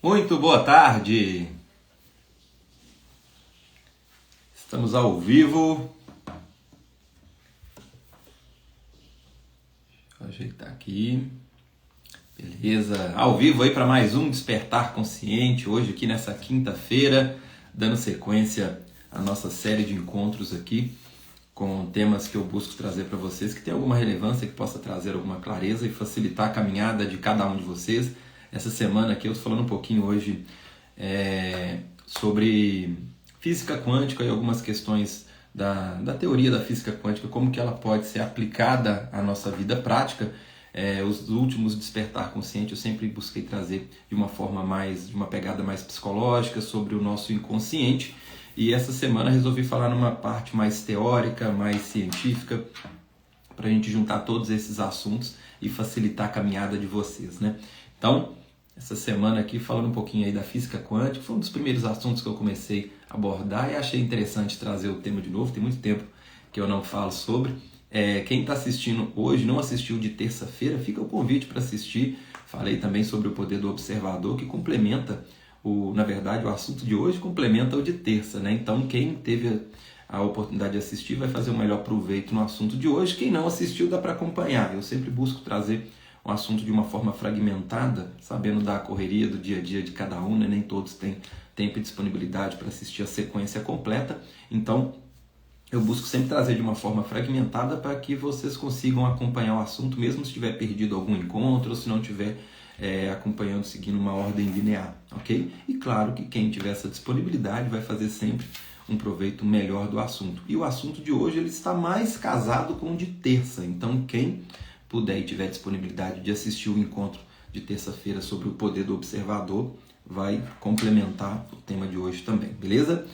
Muito boa tarde! Estamos ao vivo. Deixa eu ajeitar aqui. Beleza, ao vivo aí para mais um Despertar Consciente, hoje aqui nessa quinta-feira, dando sequência à nossa série de encontros aqui, com temas que eu busco trazer para vocês, que tem alguma relevância, que possa trazer alguma clareza e facilitar a caminhada de cada um de vocês. Essa semana aqui eu estou falando um pouquinho hoje sobre física quântica e algumas questões da teoria da física quântica, como que ela pode ser aplicada à nossa vida prática. Os últimos Despertar Consciente eu sempre busquei trazer de uma pegada mais psicológica sobre o nosso inconsciente, e essa semana resolvi falar numa parte mais teórica, mais científica, para a gente juntar todos esses assuntos e facilitar a caminhada de vocês, né? Então, essa semana aqui falando um pouquinho aí da física quântica, foi um dos primeiros assuntos que eu comecei a abordar e achei interessante trazer o tema de novo, tem muito tempo que eu não falo sobre. Quem está assistindo hoje, não assistiu de terça-feira, fica o convite para assistir. Falei também sobre o poder do observador, que complementa, na verdade, o assunto de hoje complementa o de terça, né? Então, quem teve a oportunidade de assistir vai fazer o melhor proveito no assunto de hoje. Quem não assistiu, dá para acompanhar. Eu sempre busco trazer um assunto de uma forma fragmentada, sabendo da correria do dia a dia de cada um, né? Nem todos têm tempo e disponibilidade para assistir a sequência completa. Então, eu busco sempre trazer de uma forma fragmentada para que vocês consigam acompanhar o assunto, mesmo se tiver perdido algum encontro ou se não tiver acompanhando, seguindo uma ordem linear, ok? E claro que quem tiver essa disponibilidade vai fazer sempre um proveito melhor do assunto. E o assunto de hoje ele está mais casado com o de terça, então quem puder e tiver disponibilidade de assistir o encontro de terça-feira sobre o poder do observador vai complementar o tema de hoje também, beleza?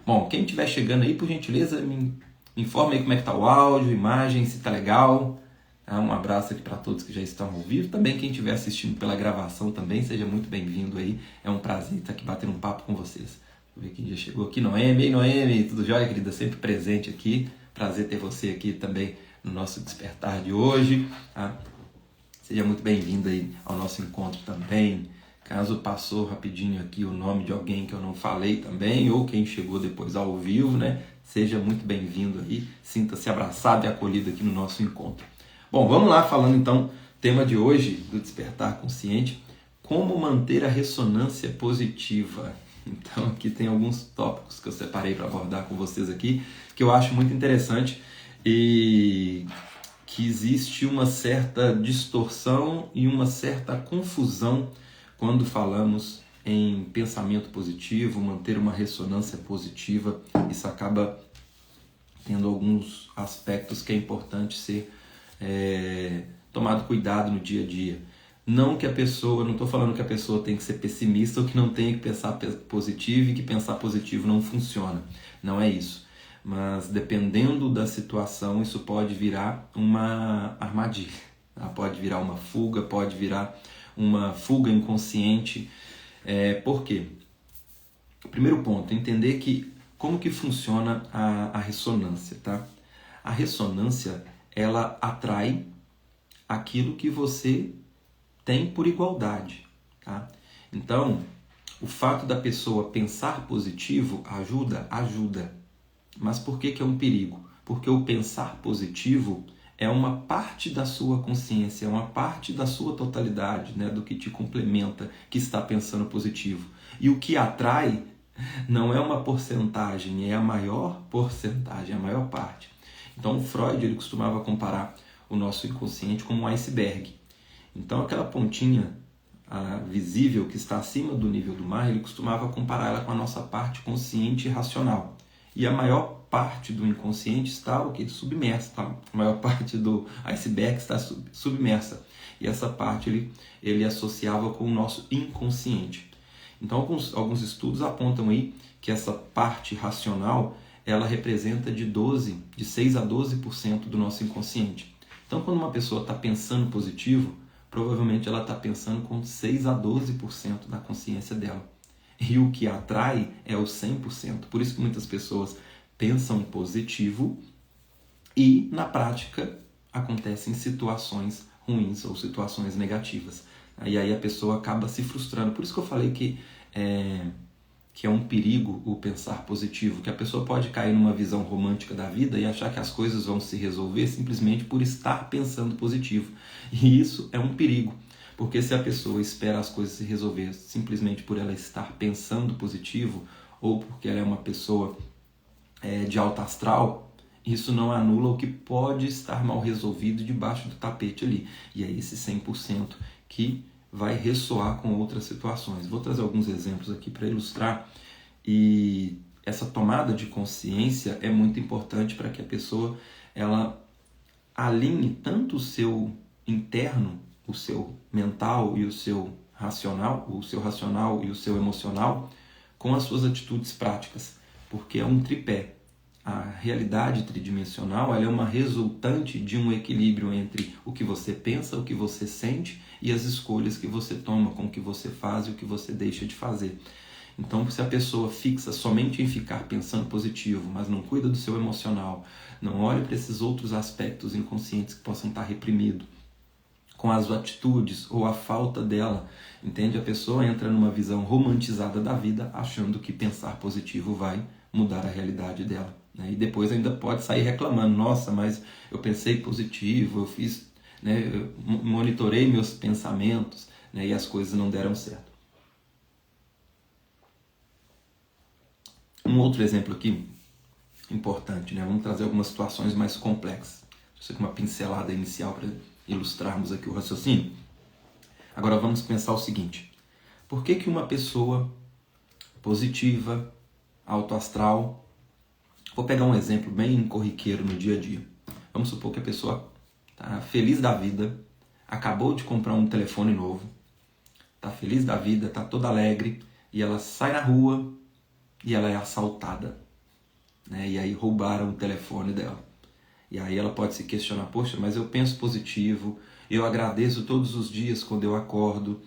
Bom, quem estiver chegando aí, por gentileza, me informe aí como é que está o áudio, imagem, se está legal. Um abraço aqui para todos que já estão ao vivo. Também quem estiver assistindo pela gravação também, seja muito bem-vindo aí. É um prazer estar aqui batendo um papo com vocês. Vou ver quem já chegou aqui. Noemi, Noemi, tudo jóia, querida? Sempre presente aqui. Prazer ter você aqui também no nosso Despertar de hoje. Tá? Seja muito bem-vindo aí ao nosso encontro também. Caso passou rapidinho aqui o nome de alguém que eu não falei também, ou quem chegou depois ao vivo, né? Seja muito bem-vindo aí, sinta-se abraçado e acolhido aqui no nosso encontro. Bom, vamos lá, falando então, tema de hoje do Despertar Consciente, como manter a ressonância positiva. Então aqui tem alguns tópicos que eu separei para abordar com vocês aqui, que eu acho muito interessante e que existe uma certa distorção e uma certa confusão quando falamos em pensamento positivo, manter uma ressonância positiva. Isso acaba tendo alguns aspectos que é importante ser tomado cuidado no dia a dia. Não estou falando que a pessoa tem que ser pessimista ou que não tem que pensar positivo e que pensar positivo não funciona. Não é isso. Mas dependendo da situação, isso pode virar uma armadilha. Pode virar uma fuga, pode virar uma fuga inconsciente. Por quê? O primeiro ponto, entender como que funciona a ressonância, tá? A ressonância, ela atrai aquilo que você tem por igualdade, tá? Então, o fato da pessoa pensar positivo ajuda. Mas por que é um perigo? Porque o pensar positivo é uma parte da sua consciência, é uma parte da sua totalidade, né, do que te complementa, que está pensando positivo. E o que atrai não é uma porcentagem, é a maior porcentagem, a maior parte. Então Freud ele costumava comparar o nosso inconsciente como um iceberg. Então aquela pontinha visível que está acima do nível do mar, ele costumava comparar ela com a nossa parte consciente e racional. E a maior parte do inconsciente está submersa, tá? A maior parte do iceberg está submersa. E essa parte ele associava com o nosso inconsciente. Então alguns estudos apontam aí que essa parte racional ela representa de 6 a 12% do nosso inconsciente. Então quando uma pessoa está pensando positivo, provavelmente ela está pensando com 6 a 12% da consciência dela. E o que atrai é o 100%. Por isso que muitas pessoas pensam positivo e, na prática, acontecem situações ruins ou situações negativas. E aí a pessoa acaba se frustrando. Por isso que eu falei que é um perigo o pensar positivo, que a pessoa pode cair numa visão romântica da vida e achar que as coisas vão se resolver simplesmente por estar pensando positivo. E isso é um perigo, porque se a pessoa espera as coisas se resolver simplesmente por ela estar pensando positivo, ou porque ela é uma pessoa de alto astral, isso não anula o que pode estar mal resolvido debaixo do tapete ali. E é esse 100% que vai ressoar com outras situações. Vou trazer alguns exemplos aqui para ilustrar. E essa tomada de consciência é muito importante para que a pessoa ela alinhe tanto o seu interno, o seu mental e o seu racional e o seu emocional com as suas atitudes práticas, porque é um tripé. A realidade tridimensional ela é uma resultante de um equilíbrio entre o que você pensa, o que você sente e as escolhas que você toma, com o que você faz e o que você deixa de fazer. Então, se a pessoa fixa somente em ficar pensando positivo, mas não cuida do seu emocional, não olha para esses outros aspectos inconscientes que possam estar reprimidos, com as atitudes ou a falta dela, entende? A pessoa entra numa visão romantizada da vida, achando que pensar positivo vai mudar a realidade dela. E depois ainda pode sair reclamando, nossa, mas eu pensei positivo, eu fiz, eu monitorei meus pensamentos, e as coisas não deram certo. Um outro exemplo aqui, importante, vamos trazer algumas situações mais complexas. Isso aqui é uma pincelada inicial para ilustrarmos aqui o raciocínio. Agora vamos pensar o seguinte, por que uma pessoa positiva, autoastral, vou pegar um exemplo bem corriqueiro no dia a dia. Vamos supor que a pessoa está feliz da vida, acabou de comprar um telefone novo, está feliz da vida, está toda alegre, e ela sai na rua e ela é assaltada. E aí roubaram o telefone dela. E aí ela pode se questionar, poxa, mas eu penso positivo, eu agradeço todos os dias quando eu acordo,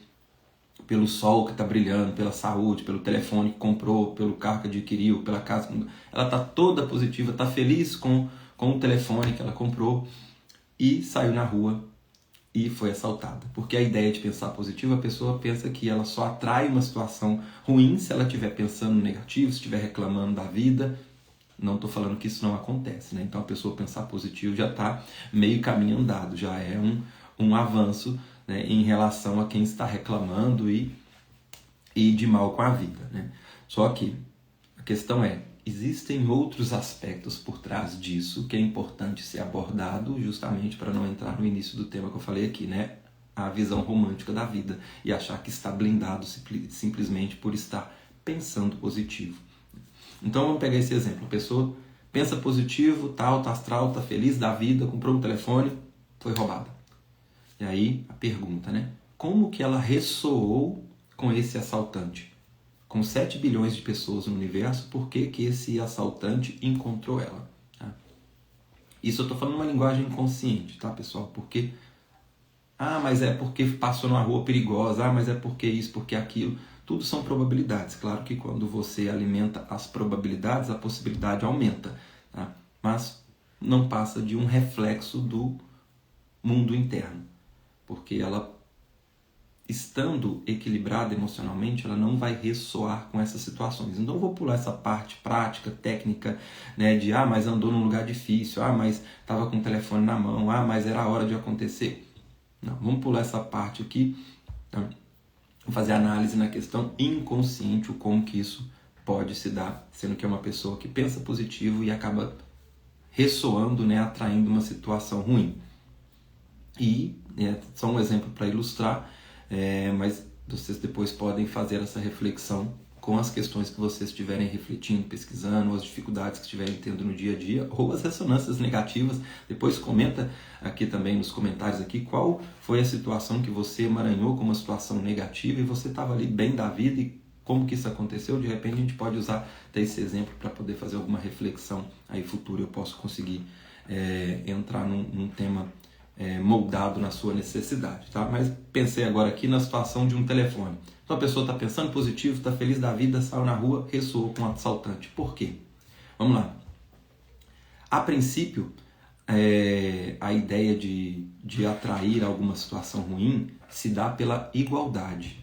pelo sol que está brilhando, pela saúde, pelo telefone que comprou, pelo carro que adquiriu, pela casa. Ela está toda positiva, está feliz com o telefone que ela comprou e saiu na rua e foi assaltada. Porque a ideia de pensar positivo, a pessoa pensa que ela só atrai uma situação ruim se ela estiver pensando negativo, se estiver reclamando da vida. Não estou falando que isso não acontece, Então a pessoa pensar positivo já está meio caminho andado, já é um avanço, em relação a quem está reclamando e de mal com a vida, Só que a questão é, existem outros aspectos por trás disso que é importante ser abordado justamente para não entrar no início do tema que eu falei aqui, A visão romântica da vida e achar que está blindado simplesmente por estar pensando positivo. Então vamos pegar esse exemplo, a pessoa pensa positivo, tá alto astral, tá feliz da vida, comprou um telefone, foi roubada. E aí a pergunta, como que ela ressoou com esse assaltante? Com 7 bilhões de pessoas no universo, por que esse assaltante encontrou ela? Isso eu estou falando uma linguagem inconsciente, tá, pessoal? Porque, mas é porque passou numa rua perigosa, mas é porque isso, porque aquilo. Tudo são probabilidades. Claro que quando você alimenta as probabilidades, a possibilidade aumenta, tá? Mas não passa de um reflexo do mundo interno. Porque ela, estando equilibrada emocionalmente, ela não vai ressoar com essas situações. Então eu vou pular essa parte prática, técnica, de mas andou num lugar difícil, mas estava com o telefone na mão, mas era a hora de acontecer. Não, vamos pular essa parte aqui, tá? Vamos fazer análise na questão inconsciente, o como que isso pode se dar, sendo que é uma pessoa que pensa positivo e acaba ressoando, atraindo uma situação ruim. E só um exemplo para ilustrar, mas vocês depois podem fazer essa reflexão com as questões que vocês estiverem refletindo, pesquisando, ou as dificuldades que estiverem tendo no dia a dia, ou as ressonâncias negativas. Depois comenta aqui também nos comentários aqui qual foi a situação que você emaranhou como uma situação negativa e você estava ali bem da vida e como que isso aconteceu. De repente a gente pode usar até esse exemplo para poder fazer alguma reflexão aí futura, eu posso conseguir entrar num tema moldado na sua necessidade, tá? Mas pensei agora aqui na situação de um telefone. Então a pessoa está pensando positivo, está feliz da vida, saiu na rua, ressoou com um assaltante. Por quê? Vamos lá. A princípio, a ideia de atrair alguma situação ruim se dá pela igualdade.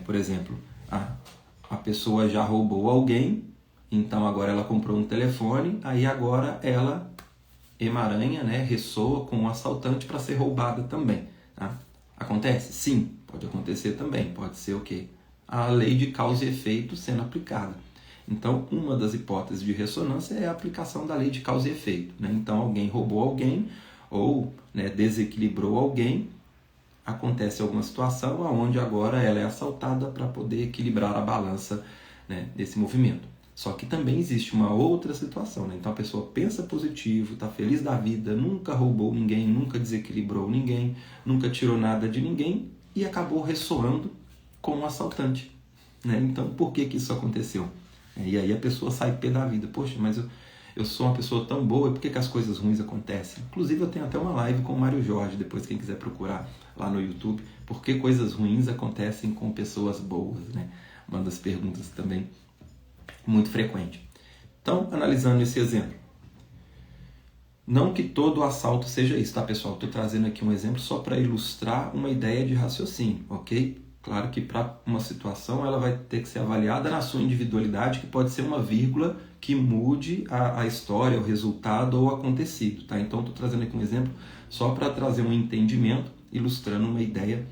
Por exemplo, a pessoa já roubou alguém, então agora ela comprou um telefone, aí agora ela emaranha, ressoa com o assaltante para ser roubada também. Tá? Acontece? Sim, pode acontecer também. Pode ser o quê? A lei de causa e efeito sendo aplicada. Então, uma das hipóteses de ressonância é a aplicação da lei de causa e efeito. Então, alguém roubou alguém ou desequilibrou alguém, acontece alguma situação onde agora ela é assaltada para poder equilibrar a balança desse movimento. Só que também existe uma outra situação. Então, a pessoa pensa positivo, está feliz da vida, nunca roubou ninguém, nunca desequilibrou ninguém, nunca tirou nada de ninguém e acabou ressoando com um assaltante. Então, por que isso aconteceu? E aí a pessoa sai pé da vida. Poxa, mas eu sou uma pessoa tão boa, e por que as coisas ruins acontecem? Inclusive eu tenho até uma live com o Mário Jorge, depois quem quiser procurar lá no YouTube, por que coisas ruins acontecem com pessoas boas, Uma das perguntas também muito frequente. Então, analisando esse exemplo. Não que todo assalto seja isso, tá, pessoal? Estou trazendo aqui um exemplo só para ilustrar uma ideia de raciocínio, ok? Claro que para uma situação ela vai ter que ser avaliada na sua individualidade, que pode ser uma vírgula que mude a história, o resultado ou o acontecido. Tá? Então estou trazendo aqui um exemplo só para trazer um entendimento, ilustrando uma ideia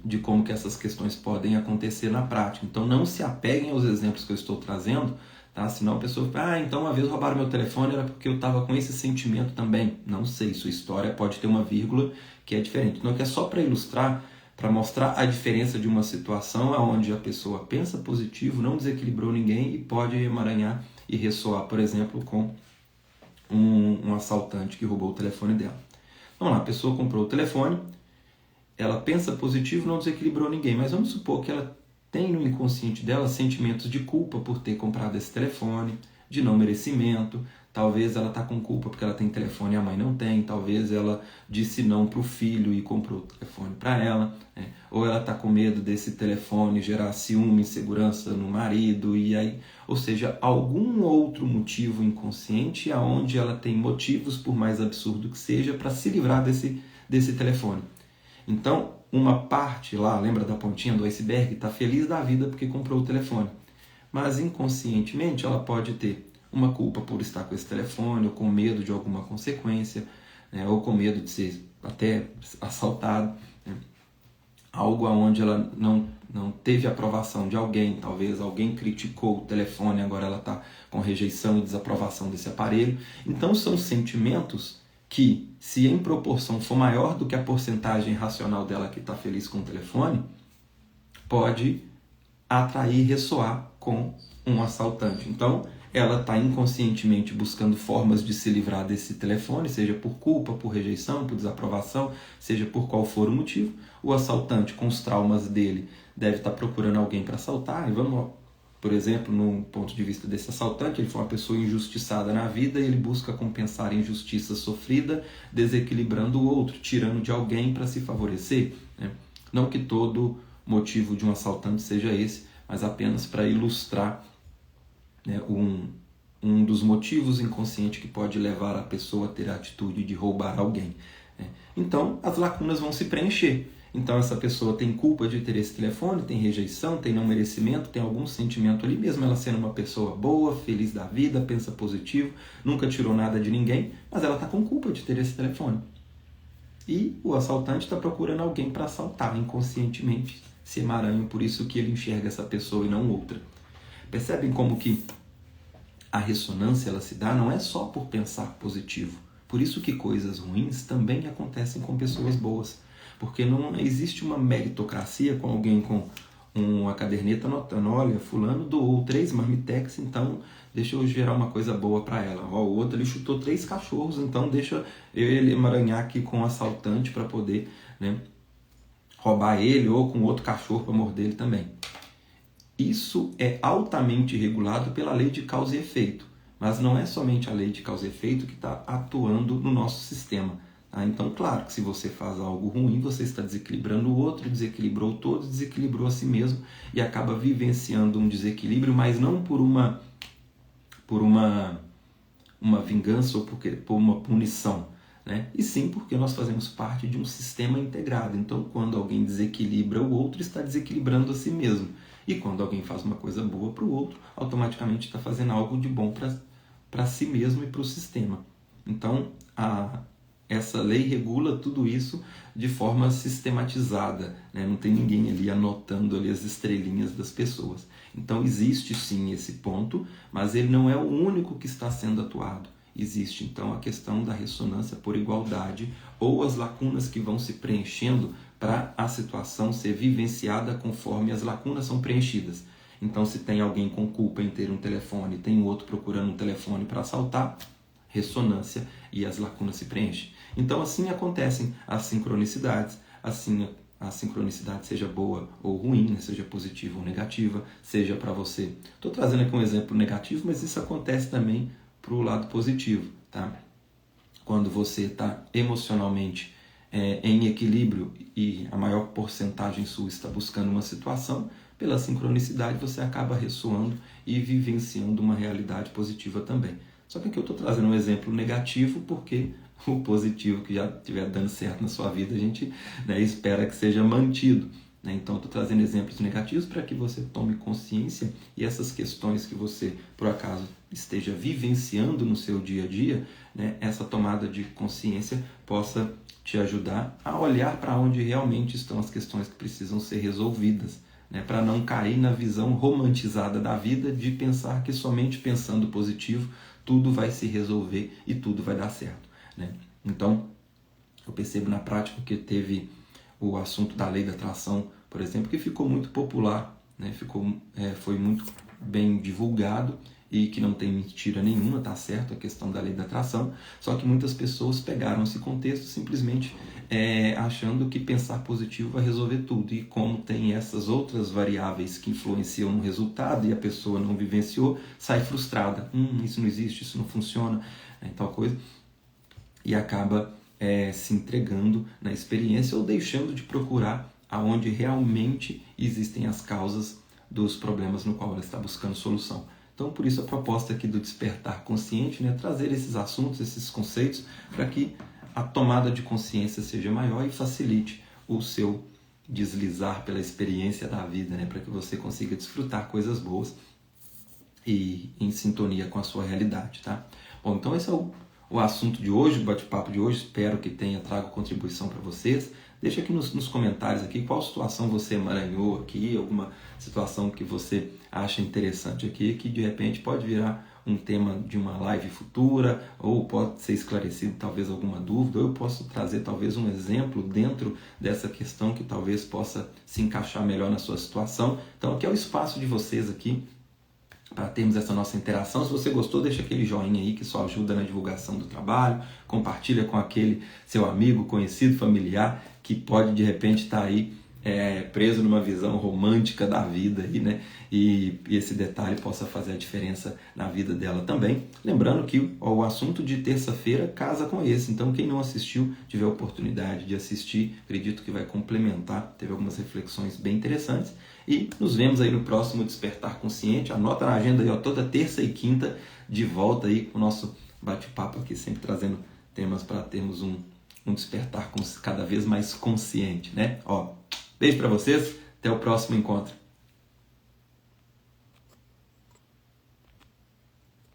de como que essas questões podem acontecer na prática. Então não se apeguem aos exemplos que eu estou trazendo, tá? Senão a pessoa fala, então uma vez roubaram meu telefone, era porque eu estava com esse sentimento também. Não sei, sua história pode ter uma vírgula que é diferente. Então aqui é só para ilustrar, para mostrar a diferença de uma situação onde a pessoa pensa positivo, não desequilibrou ninguém e pode emaranhar e ressoar, por exemplo, com um assaltante que roubou o telefone dela. Vamos lá, a pessoa comprou o telefone, ela pensa positivo, não desequilibrou ninguém, mas vamos supor que ela tem no inconsciente dela sentimentos de culpa por ter comprado esse telefone, de não merecimento. Talvez ela está com culpa porque ela tem telefone e a mãe não tem. Talvez ela disse não para o filho e comprou o telefone para ela. Ou ela está com medo desse telefone gerar ciúme, insegurança no marido. E aí, ou seja, algum outro motivo inconsciente aonde ela tem motivos, por mais absurdo que seja, para se livrar desse telefone. Então, uma parte lá, lembra da pontinha do iceberg, está feliz da vida porque comprou o telefone. Mas inconscientemente ela pode ter uma culpa por estar com esse telefone, ou com medo de alguma consequência, ou com medo de ser até assaltado. Algo onde ela não teve aprovação de alguém, talvez alguém criticou o telefone, agora ela está com rejeição e desaprovação desse aparelho. Então são sentimentos que, se em proporção for maior do que a porcentagem racional dela que está feliz com o telefone, pode atrair e ressoar com um assaltante. Então, ela está inconscientemente buscando formas de se livrar desse telefone, seja por culpa, por rejeição, por desaprovação, seja por qual for o motivo. O assaltante, com os traumas dele, deve estar procurando alguém para assaltar. E vamos, por exemplo, no ponto de vista desse assaltante, ele foi uma pessoa injustiçada na vida e ele busca compensar a injustiça sofrida, desequilibrando o outro, tirando de alguém para se favorecer. Não que todo motivo de um assaltante seja esse, mas apenas para ilustrar um dos motivos inconscientes que pode levar a pessoa a ter a atitude de roubar alguém. Então, as lacunas vão se preencher. Então, essa pessoa tem culpa de ter esse telefone, tem rejeição, tem não merecimento, tem algum sentimento ali, mesmo ela sendo uma pessoa boa, feliz da vida, pensa positivo, nunca tirou nada de ninguém, mas ela está com culpa de ter esse telefone. E o assaltante está procurando alguém para assaltar, inconscientemente se emaranha, por isso que ele enxerga essa pessoa e não outra. Percebem como que a ressonância ela se dá não é só por pensar positivo. Por isso que coisas ruins também acontecem com pessoas boas. Porque não existe uma meritocracia com alguém com uma caderneta anotando, olha, fulano doou 3 marmitex, então deixa eu gerar uma coisa boa para ela. O outro ali chutou 3 cachorros, então deixa ele emaranhar aqui com um assaltante para poder roubar ele, ou com outro cachorro para morder ele também. Isso é altamente regulado pela lei de causa e efeito, mas não é somente a lei de causa e efeito que está atuando no nosso sistema. Tá? Então, claro que se você faz algo ruim, você está desequilibrando o outro, desequilibrou todo, desequilibrou a si mesmo e acaba vivenciando um desequilíbrio, mas não por uma uma vingança ou por uma punição, né? E sim porque nós fazemos parte de um sistema integrado. Então, quando alguém desequilibra o outro, está desequilibrando a si mesmo. E quando alguém faz uma coisa boa para o outro, automaticamente está fazendo algo de bom para si mesmo e para o sistema. Então, essa lei regula tudo isso de forma sistematizada, né? Não tem ninguém ali anotando ali as estrelinhas das pessoas. Então existe sim esse ponto, mas ele não é o único que está sendo atuado. Existe então a questão da ressonância por igualdade ou as lacunas que vão se preenchendo para a situação ser vivenciada conforme as lacunas são preenchidas. Então, se tem alguém com culpa em ter um telefone, tem outro procurando um telefone para assaltar, ressonância e as lacunas se preenchem. Então, assim acontecem as sincronicidades, assim a sincronicidade seja boa ou ruim, né? Seja positiva ou negativa, seja para você. Estou trazendo aqui um exemplo negativo, mas isso acontece também para o lado positivo, tá? Quando você está emocionalmente em equilíbrio e a maior porcentagem sua está buscando uma situação, pela sincronicidade você acaba ressoando e vivenciando uma realidade positiva também. Só que aqui eu estou trazendo um exemplo negativo porque o positivo que já estiver dando certo na sua vida, a gente, né, espera que seja mantido. Né? Então, estou trazendo exemplos negativos para que você tome consciência e essas questões que você, por acaso, esteja vivenciando no seu dia a dia, né, essa tomada de consciência possa te ajudar a olhar para onde realmente estão as questões que precisam ser resolvidas, né, para não cair na visão romantizada da vida de pensar que somente pensando positivo tudo vai se resolver e tudo vai dar certo. Né? Então, eu percebo na prática que teve o assunto da lei da atração, por exemplo, que ficou muito popular, né? Foi muito bem divulgado e que não tem mentira nenhuma, tá certo, a questão da lei da atração, só que muitas pessoas pegaram esse contexto simplesmente achando que pensar positivo vai resolver tudo, e como tem essas outras variáveis que influenciam no resultado e a pessoa não vivenciou, sai frustrada, isso não existe, isso não funciona, tal coisa, e acaba se entregando na experiência ou deixando de procurar aonde realmente existem as causas dos problemas no qual ela está buscando solução. Então, por isso a proposta aqui do despertar consciente, né, trazer esses assuntos, esses conceitos, para que a tomada de consciência seja maior e facilite o seu deslizar pela experiência da vida, né, para que você consiga desfrutar coisas boas e em sintonia com a sua realidade. Tá? Bom, então esse é o assunto de hoje, o bate-papo de hoje. Espero que tenha trago contribuição para vocês. Deixa aqui nos comentários aqui qual situação você emaranhou aqui, alguma situação que você acha interessante aqui, que de repente pode virar um tema de uma live futura, ou pode ser esclarecido talvez alguma dúvida, ou eu posso trazer talvez um exemplo dentro dessa questão que talvez possa se encaixar melhor na sua situação. Então aqui é o espaço de vocês aqui, para termos essa nossa interação. Se você gostou, deixa aquele joinha aí que só ajuda na divulgação do trabalho, compartilha com aquele seu amigo, conhecido, familiar, que pode de repente estar aí preso numa visão romântica da vida aí, né? E esse detalhe possa fazer a diferença na vida dela também. Lembrando que o assunto de terça-feira casa com esse, então quem não assistiu, tiver a oportunidade de assistir, acredito que vai complementar, teve algumas reflexões bem interessantes. E nos vemos aí no próximo Despertar Consciente. Anota na agenda aí, ó, toda terça e quinta, de volta aí com o nosso bate-papo aqui, sempre trazendo temas para termos um despertar cada vez mais consciente, né? Ó, beijo para vocês, até o próximo encontro.